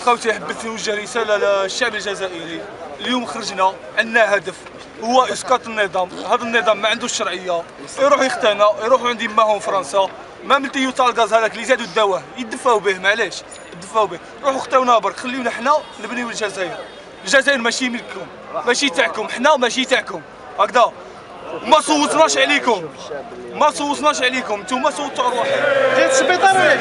خوتي حبيت نوجه رساله للشعب الجزائري. اليوم خرجنا، عندنا هدف هو اسقاط النظام. هذا النظام ما عندوش شرعيه، يروحوا يختنا، يروحوا عند يماهم فرنسا، ما من تيوتا الغاز هذاك اللي زادوا الدواه يدفاو به، معليش يدفاو به. روحوا اختونا برك، خليونا حنا نبنيو الجزائر. الجزائر ماشي ملككم، ماشي تاعكم، حنا ماشي تاعكم هكذا. ما صوتناش عليكم، ما صوتناش عليكم، نتوما صوتوا على روحكم. جيت السبيطار ولا